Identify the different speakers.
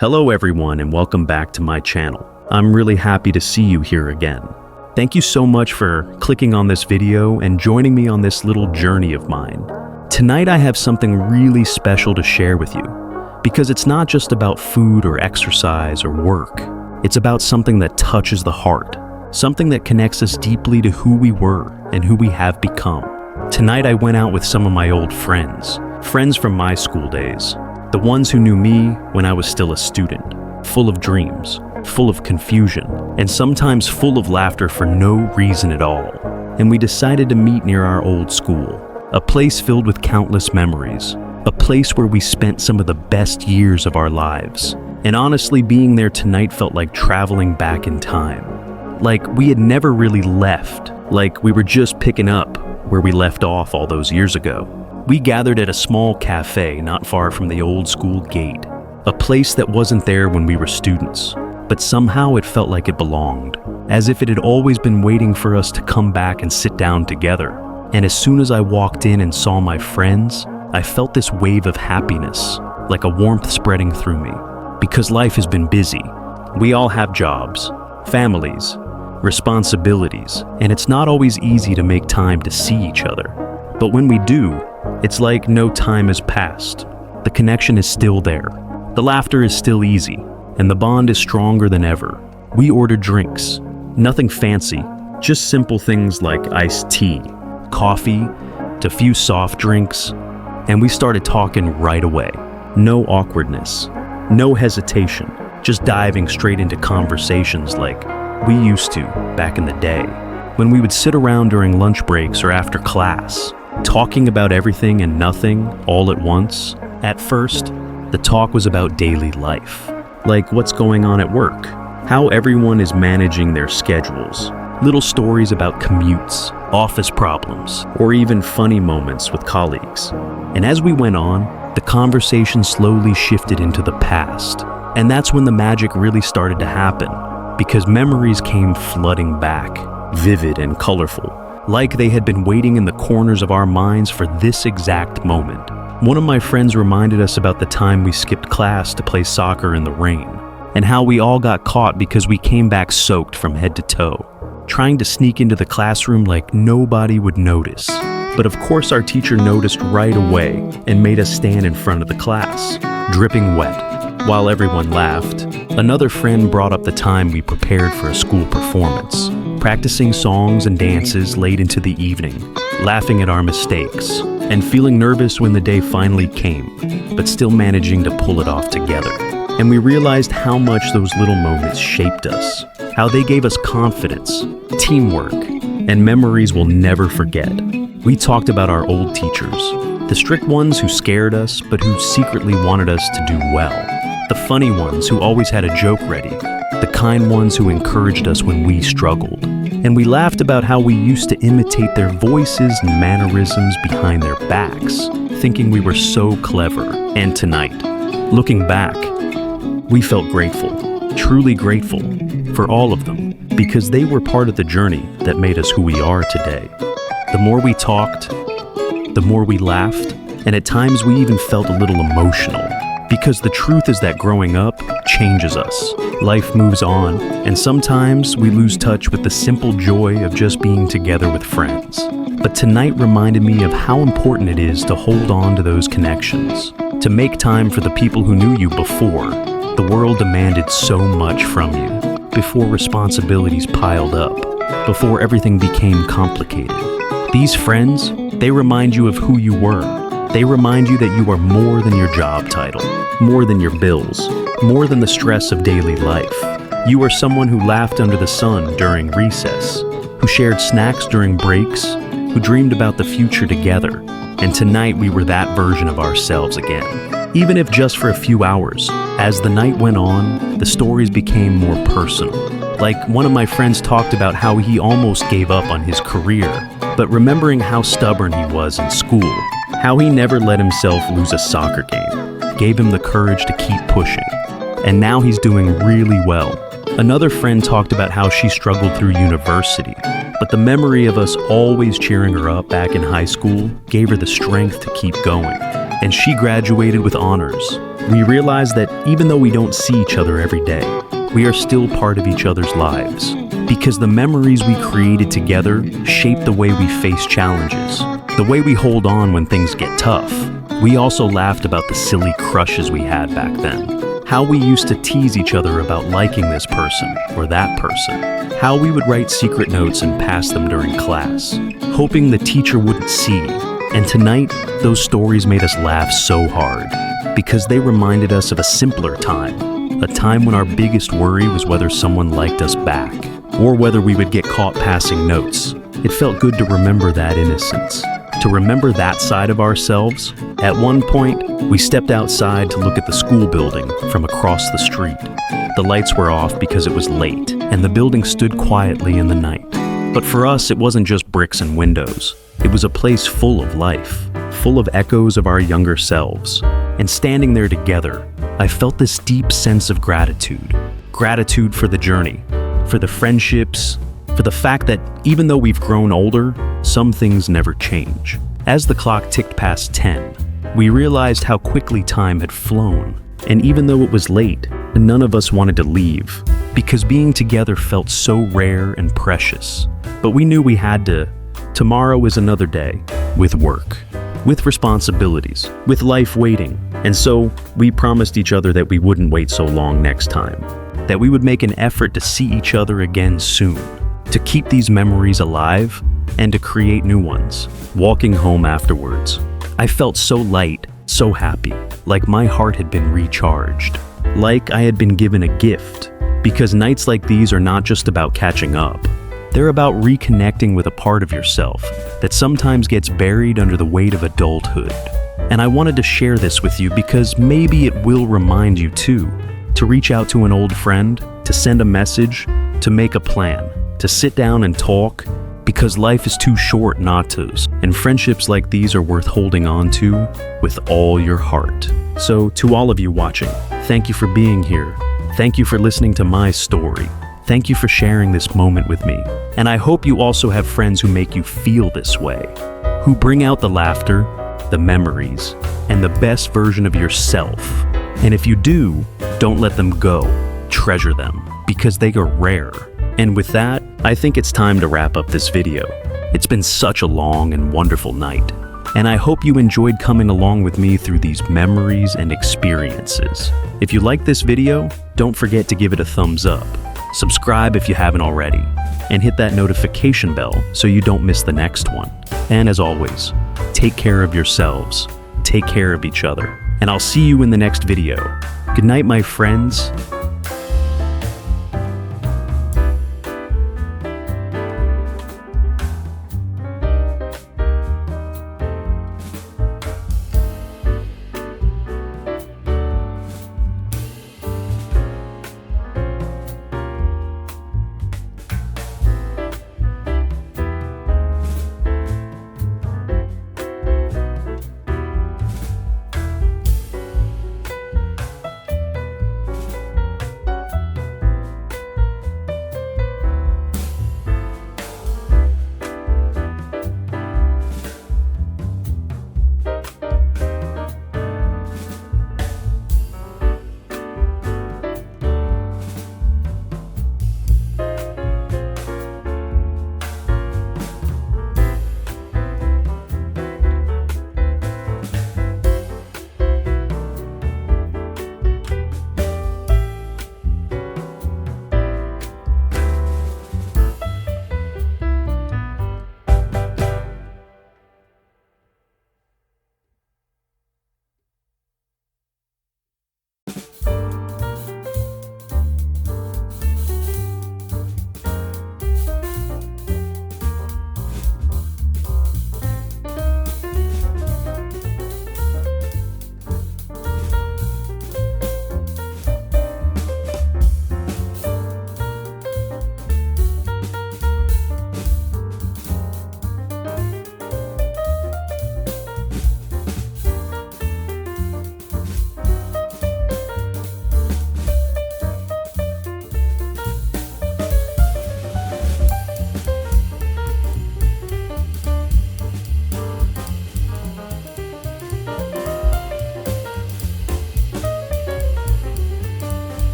Speaker 1: Hello everyone and welcome back to my channel. I'm really happy to see you here again. Thank you so much for clicking on this video and joining me on this little journey of mine. Tonight I have something really special to share with you, because it's not just about food or exercise or work. It's about something that touches the heart, something that connects us deeply to who we were and who we have become. Tonight I went out with some of my old friends from my school days. The ones who knew me when I was still a student, full of dreams, full of confusion, and sometimes full of laughter for no reason at all. And we decided to meet near our old school, a place filled with countless memories, a place where we spent some of the best years of our lives. And honestly, being there tonight felt like traveling back in time. Like we had never really left, like we were just picking up where we left off all those years ago. We gathered at a small cafe not far from the old school gate, a place that wasn't there when we were students, but somehow it felt like it belonged, as if it had always been waiting for us to come back and sit down together. And as soon as I walked in and saw my friends, I felt this wave of happiness, like a warmth spreading through me. Because life has been busy. We all have jobs, families, responsibilities, and it's not always easy to make time to see each other. But when we do, it's like no time has passed. The connection is still there. The laughter is still easy, and the bond is stronger than ever. We ordered drinks, nothing fancy, just simple things like iced tea, coffee, a few soft drinks, and we started talking right away. No awkwardness, no hesitation, just diving straight into conversations like we used to back in the day, when we would sit around during lunch breaks or after class, talking about everything and nothing all at once. At first, the talk was about daily life, like what's going on at work, how everyone is managing their schedules, little stories about commutes, office problems, or even funny moments with colleagues. And as we went on, the conversation slowly shifted into the past. And that's when the magic really started to happen, because memories came flooding back, vivid and colorful, like they had been waiting in the corners of our minds for this exact moment. One of my friends reminded us about the time we skipped class to play soccer in the rain, and how we all got caught because we came back soaked from head to toe, trying to sneak into the classroom like nobody would notice. But of course our teacher noticed right away and made us stand in front of the class, dripping wet. While everyone laughed, another friend brought up the time we prepared for a school performance, practicing songs and dances late into the evening, laughing at our mistakes, and feeling nervous when the day finally came, but still managing to pull it off together. And we realized how much those little moments shaped us, how they gave us confidence, teamwork, and memories we'll never forget. We talked about our old teachers, the strict ones who scared us, but who secretly wanted us to do well. The funny ones who always had a joke ready, the kind ones who encouraged us when we struggled. And we laughed about how we used to imitate their voices and mannerisms behind their backs, thinking we were so clever. And tonight, looking back, we felt grateful, truly grateful for all of them, because they were part of the journey that made us who we are today. The more we talked, the more we laughed, and at times we even felt a little emotional. Because the truth is that growing up changes us. Life moves on, and sometimes we lose touch with the simple joy of just being together with friends. But tonight reminded me of how important it is to hold on to those connections, to make time for the people who knew you before the world demanded so much from you, before responsibilities piled up, before everything became complicated. These friends, they remind you of who you were. They remind you that you are more than your job title, more than your bills, more than the stress of daily life. You are someone who laughed under the sun during recess, who shared snacks during breaks, who dreamed about the future together. And tonight we were that version of ourselves again. Even if just for a few hours. As the night went on, the stories became more personal. Like one of my friends talked about how he almost gave up on his career, but remembering how stubborn he was in school, how he never let himself lose a soccer game, gave him the courage to keep pushing. And now he's doing really well. Another friend talked about how she struggled through university, but the memory of us always cheering her up back in high school gave her the strength to keep going. And she graduated with honors, we realized that even though we don't see each other every day, we are still part of each other's lives. Because the memories we created together shape the way we face challenges, the way we hold on when things get tough. We also laughed about the silly crushes we had back then. How we used to tease each other about liking this person or that person. How we would write secret notes and pass them during class, hoping the teacher wouldn't see. And tonight, those stories made us laugh so hard because they reminded us of a simpler time, a time when our biggest worry was whether someone liked us back or whether we would get caught passing notes. It felt good to remember that innocence, to remember that side of ourselves. At one point, we stepped outside to look at the school building from across the street. The lights were off because it was late, and the building stood quietly in the night. But for us, it wasn't just bricks and windows. It was a place full of life, full of echoes of our younger selves. And standing there together, I felt this deep sense of gratitude. Gratitude for the journey, for the friendships, for the fact that even though we've grown older, some things never change. As the clock ticked past 10, we realized how quickly time had flown. And even though it was late, none of us wanted to leave, because being together felt so rare and precious. But we knew we had to. Tomorrow is another day, with work, with responsibilities, with life waiting. And so we promised each other that we wouldn't wait so long next time, that we would make an effort to see each other again soon, to keep these memories alive and to create new ones. Walking home afterwards, I felt so light, so happy, like my heart had been recharged, like I had been given a gift. Because nights like these are not just about catching up. They're about reconnecting with a part of yourself that sometimes gets buried under the weight of adulthood. And I wanted to share this with you because maybe it will remind you too, to reach out to an old friend, to send a message, to make a plan, to sit down and talk, because life is too short not to. And friendships like these are worth holding on to with all your heart. So to all of you watching, thank you for being here. Thank you for listening to my story. Thank you for sharing this moment with me. And I hope you also have friends who make you feel this way, who bring out the laughter, the memories, and the best version of yourself. And if you do, don't let them go. Treasure them, because they are rare. And with that, I think it's time to wrap up this video. It's been such a long and wonderful night. And I hope you enjoyed coming along with me through these memories and experiences. If you liked this video, don't forget to give it a thumbs up. Subscribe if you haven't already, and hit that notification bell so you don't miss the next one. And as always, take care of yourselves, take care of each other, and I'll see you in the next video. Good night, my friends.